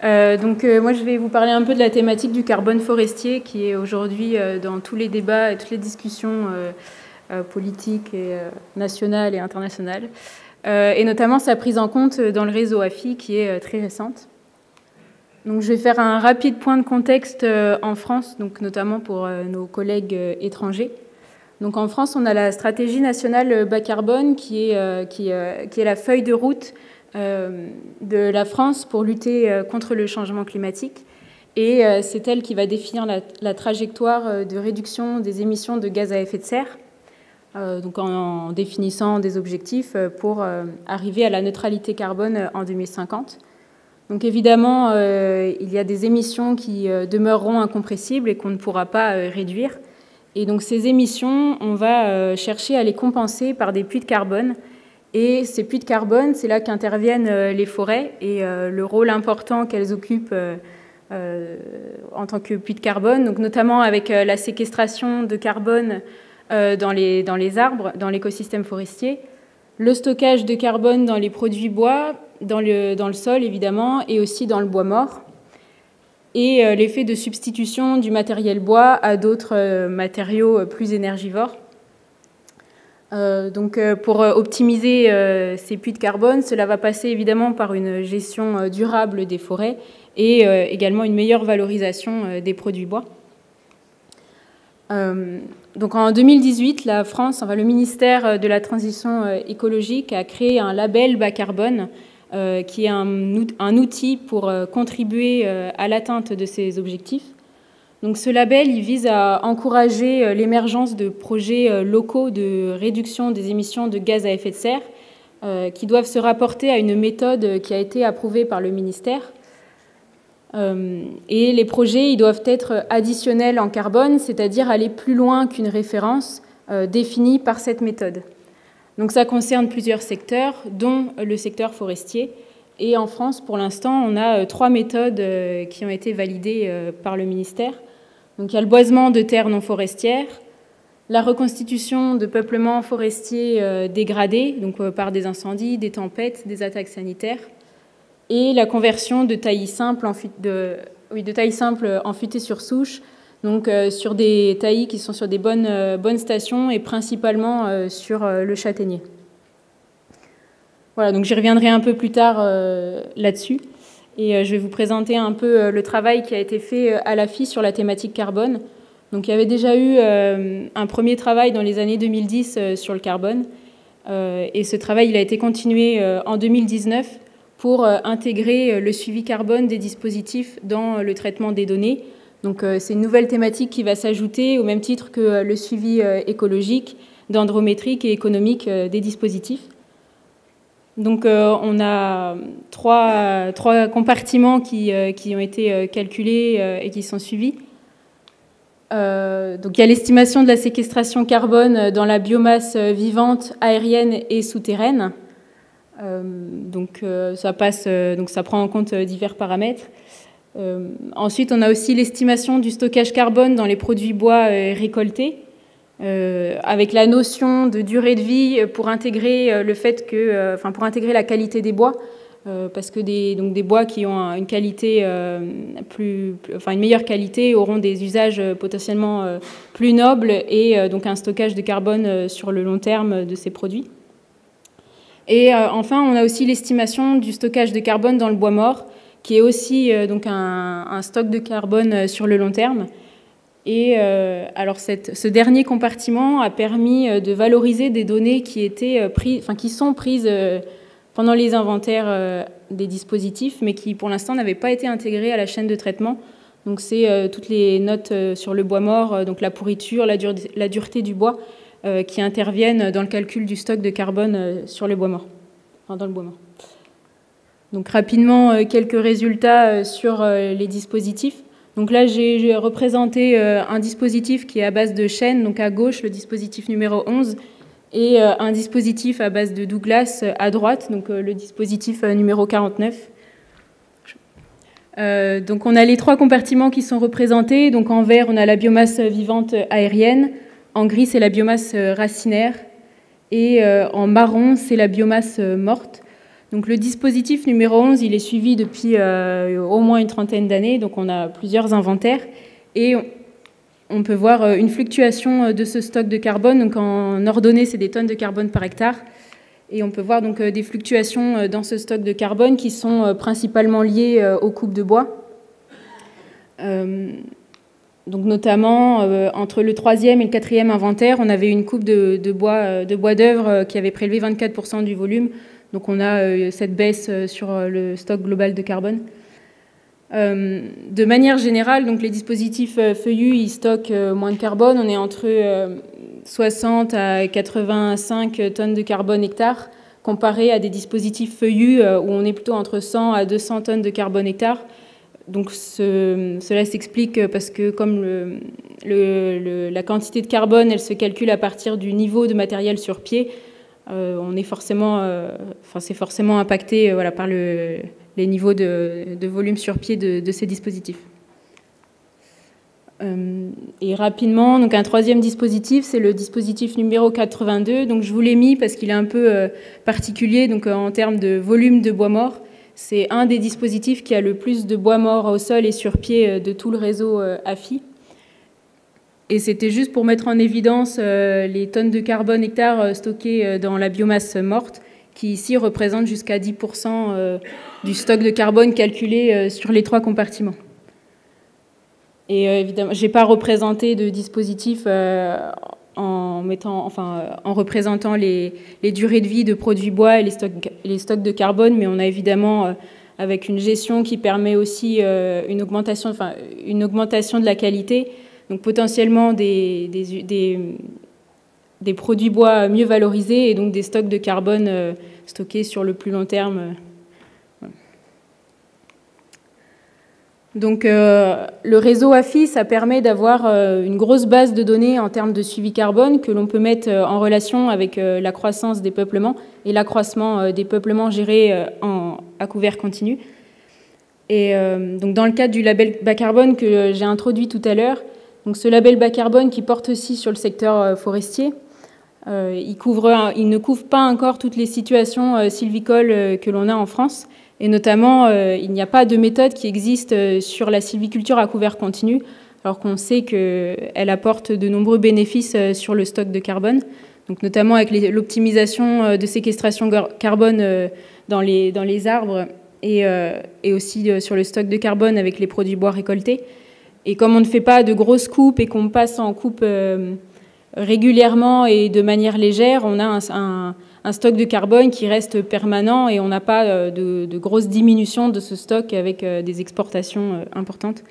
Moi, je vais vous parler un peu de la thématique du carbone forestier qui est aujourd'hui dans tous les débats et toutes les discussions politiques et nationales et internationales, et notamment sa prise en compte dans le réseau AFI qui est très récente. Donc, je vais faire un rapide point de contexte en France, donc notamment pour nos collègues étrangers. Donc, en France, on a la stratégie nationale bas carbone qui est la feuille de route de la France pour lutter contre le changement climatique. Et c'est elle qui va définir la trajectoire de réduction des émissions de gaz à effet de serre, donc en définissant des objectifs pour arriver à la neutralité carbone en 2050. Donc évidemment, il y a des émissions qui demeureront incompressibles et qu'on ne pourra pas réduire. Et donc ces émissions, on va chercher à les compenser par des puits de carbone. Et ces puits de carbone, c'est là qu'interviennent les forêts et le rôle important qu'elles occupent en tant que puits de carbone, donc notamment avec la séquestration de carbone dans les arbres, dans l'écosystème forestier, le stockage de carbone dans les produits bois, dans le sol évidemment, et aussi dans le bois mort, et l'effet de substitution du matériel bois à d'autres matériaux plus énergivores. Pour optimiser ces puits de carbone, cela va passer évidemment par une gestion durable des forêts et également une meilleure valorisation des produits bois. Donc en 2018, la France, le ministère de la Transition écologique a créé un label bas carbone qui est un outil pour contribuer à l'atteinte de ces objectifs. Donc ce label, il vise à encourager l'émergence de projets locaux de réduction des émissions de gaz à effet de serre qui doivent se rapporter à une méthode qui a été approuvée par le ministère. Et les projets, ils doivent être additionnels en carbone, c'est-à-dire aller plus loin qu'une référence définie par cette méthode. Donc ça concerne plusieurs secteurs, dont le secteur forestier. Et en France, pour l'instant, on a 3 méthodes qui ont été validées par le ministère. Donc il y a le boisement de terres non forestières, la reconstitution de peuplements forestiers dégradés, donc par des incendies, des tempêtes, des attaques sanitaires, et la conversion de taillis simples en futaies sur souche, donc sur des taillis qui sont sur des bonnes stations et principalement sur le châtaignier. Voilà, donc j'y reviendrai un peu plus tard là-dessus. Et je vais vous présenter un peu le travail qui a été fait à l'AFI sur la thématique carbone. Donc il y avait déjà eu un premier travail dans les années 2010 sur le carbone. Et ce travail il a été continué en 2019 pour intégrer le suivi carbone des dispositifs dans le traitement des données. Donc c'est une nouvelle thématique qui va s'ajouter au même titre que le suivi écologique, dendrométrique et économique des dispositifs. Donc on a trois compartiments qui ont été calculés et qui sont suivis. Donc il y a l'estimation de la séquestration carbone dans la biomasse vivante, aérienne et souterraine. Ça prend en compte divers paramètres. Ensuite, on a aussi l'estimation du stockage carbone dans les produits bois récoltés, avec la notion de durée de vie pour intégrer pour intégrer la qualité des bois, parce que des bois qui ont une qualité une meilleure qualité auront des usages potentiellement plus nobles et donc un stockage de carbone sur le long terme de ces produits. Et enfin, on a aussi l'estimation du stockage de carbone dans le bois mort, qui est aussi donc un stock de carbone sur le long terme. Et alors ce dernier compartiment a permis de valoriser des données qui sont prises pendant les inventaires des dispositifs, mais qui pour l'instant n'avaient pas été intégrées à la chaîne de traitement. Donc c'est toutes les notes sur le bois mort, donc la pourriture, la dureté du bois, qui interviennent dans le calcul du stock de carbone sur le bois mort, dans le bois mort. Donc rapidement, quelques résultats sur les dispositifs. Donc là, j'ai représenté un dispositif qui est à base de chêne, donc à gauche, le dispositif numéro 11, et un dispositif à base de Douglas à droite, donc le dispositif numéro 49. Donc on a les 3 compartiments qui sont représentés. Donc en vert, on a la biomasse vivante aérienne, en gris, c'est la biomasse racinaire, et en marron, c'est la biomasse morte. Donc le dispositif numéro 11, il est suivi depuis au moins une trentaine d'années, donc on a plusieurs inventaires, et on peut voir une fluctuation de ce stock de carbone. Donc en ordonnée, c'est des tonnes de carbone par hectare, et on peut voir donc des fluctuations dans ce stock de carbone qui sont principalement liées aux coupes de bois. Donc notamment entre le 3e et le 4e inventaire, on avait une coupe de bois d'œuvre qui avait prélevé 24% du volume. Donc on a cette baisse sur le stock global de carbone. De manière générale, donc les dispositifs feuillus, ils stockent moins de carbone. On est entre 60 à 85 tonnes de carbone hectare, comparé à des dispositifs feuillus où on est plutôt entre 100 à 200 tonnes de carbone hectare. Donc cela s'explique parce que comme la quantité de carbone, elle se calcule à partir du niveau de matériel sur pied, on est forcément, c'est forcément impacté voilà, par les niveaux de volume sur pied de ces dispositifs. Et rapidement, donc un troisième dispositif, c'est le dispositif numéro 82. Donc je vous l'ai mis parce qu'il est un peu particulier donc, en termes de volume de bois mort. C'est un des dispositifs qui a le plus de bois mort au sol et sur pied de tout le réseau AFI. Et c'était juste pour mettre en évidence les tonnes de carbone hectare stockées dans la biomasse morte, qui ici représentent jusqu'à 10% du stock de carbone calculé sur les 3 compartiments. Et évidemment, je n'ai pas représenté de dispositif en représentant les durées de vie de produits bois et les stocks de carbone, mais on a évidemment, avec une gestion qui permet aussi une augmentation de la qualité, donc potentiellement des produits bois mieux valorisés et donc des stocks de carbone stockés sur le plus long terme. Donc le réseau AFI, ça permet d'avoir une grosse base de données en termes de suivi carbone que l'on peut mettre en relation avec la croissance des peuplements et l'accroissement des peuplements gérés à couvert continu. Et donc dans le cadre du label bas carbone que j'ai introduit tout à l'heure, donc ce label bas carbone qui porte aussi sur le secteur forestier, il ne couvre pas encore toutes les situations sylvicoles que l'on a en France. Et notamment, il n'y a pas de méthode qui existe sur la sylviculture à couvert continu, alors qu'on sait qu'elle apporte de nombreux bénéfices sur le stock de carbone, donc notamment avec l'optimisation de séquestration carbone dans les arbres et aussi sur le stock de carbone avec les produits bois récoltés. Et comme on ne fait pas de grosses coupes et qu'on passe en coupe régulièrement et de manière légère, on a un stock de carbone qui reste permanent et on n'a pas de grosses diminutions de ce stock avec des exportations importantes.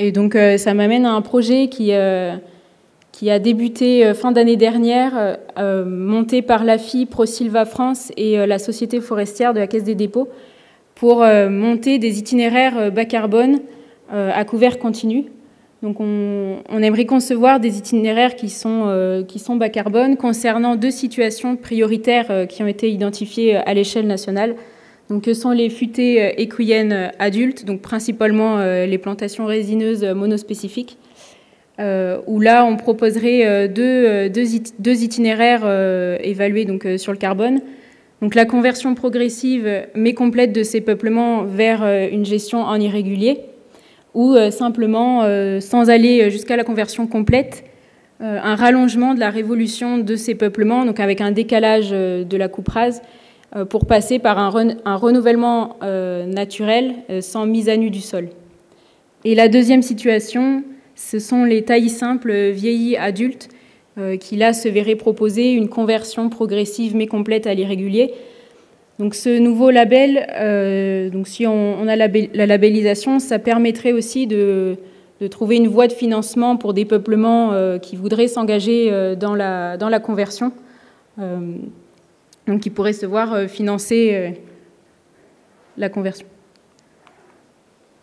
Et donc ça m'amène à un projet qui a débuté fin d'année dernière, monté par l'AFI, ProSylva France et la Société forestière de la Caisse des dépôts, pour monter des itinéraires bas carbone à couvert continu. Donc on aimerait concevoir des itinéraires qui sont bas carbone concernant 2 situations prioritaires qui ont été identifiées à l'échelle nationale. Donc que sont les futaies écuyennes adultes, donc principalement les plantations résineuses monospécifiques, où là on proposerait deux itinéraires évalués donc, sur le carbone. Donc la conversion progressive mais complète de ces peuplements vers une gestion en irrégulier, ou simplement, sans aller jusqu'à la conversion complète, un rallongement de la révolution de ces peuplements, donc avec un décalage de la coupe rase, pour passer par un renouvellement naturel sans mise à nu du sol. Et la deuxième situation, ce sont les taillis simples vieillis adultes, qui là se verraient proposer une conversion progressive mais complète à l'irrégulier. Donc ce nouveau label, donc si on a la labellisation, ça permettrait aussi de trouver une voie de financement pour des peuplements qui voudraient s'engager dans la conversion, donc qui pourraient se voir financer la conversion.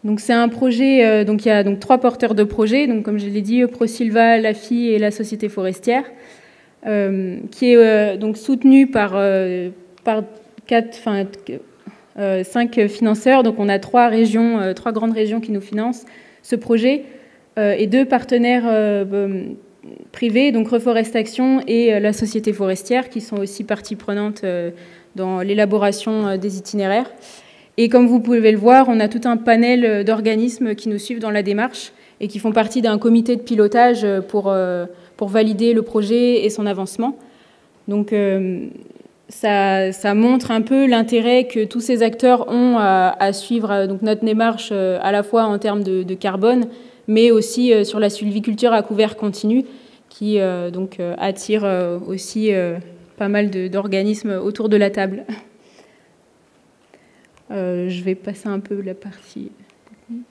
Donc c'est un projet, donc il y a donc 3 porteurs de projet, donc comme je l'ai dit, ProSylva, l'AFI et la Société forestière, qui est donc soutenu par 5 financeurs. Donc on a 3 grandes régions qui nous financent ce projet et 2 partenaires privés, donc Reforest Action et la Société forestière, qui sont aussi partie prenante dans l'élaboration des itinéraires. Et comme vous pouvez le voir, on a tout un panel d'organismes qui nous suivent dans la démarche et qui font partie d'un comité de pilotage pour valider le projet et son avancement. Donc ça montre un peu l'intérêt que tous ces acteurs ont à suivre donc notre démarche à la fois en termes de carbone, mais aussi sur la sylviculture à couvert continu, qui donc attire aussi pas mal d'organismes autour de la table. Je vais passer un peu la partie technique.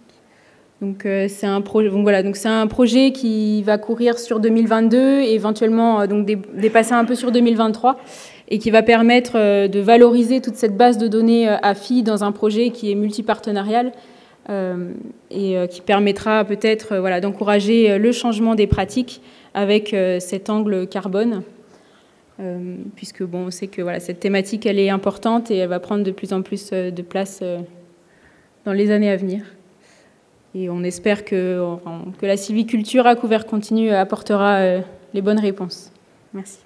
Donc c'est un projet. Donc voilà, donc c'est un projet qui va courir sur 2022 et éventuellement donc dépasser un peu sur 2023 et qui va permettre de valoriser toute cette base de données AFI dans un projet qui est multipartenarial et qui permettra peut-être voilà d'encourager le changement des pratiques avec cet angle carbone. Puisque bon, on sait que voilà, cette thématique elle est importante et elle va prendre de plus en plus de place dans les années à venir. Et on espère que la sylviculture à couvert continu apportera les bonnes réponses. Merci.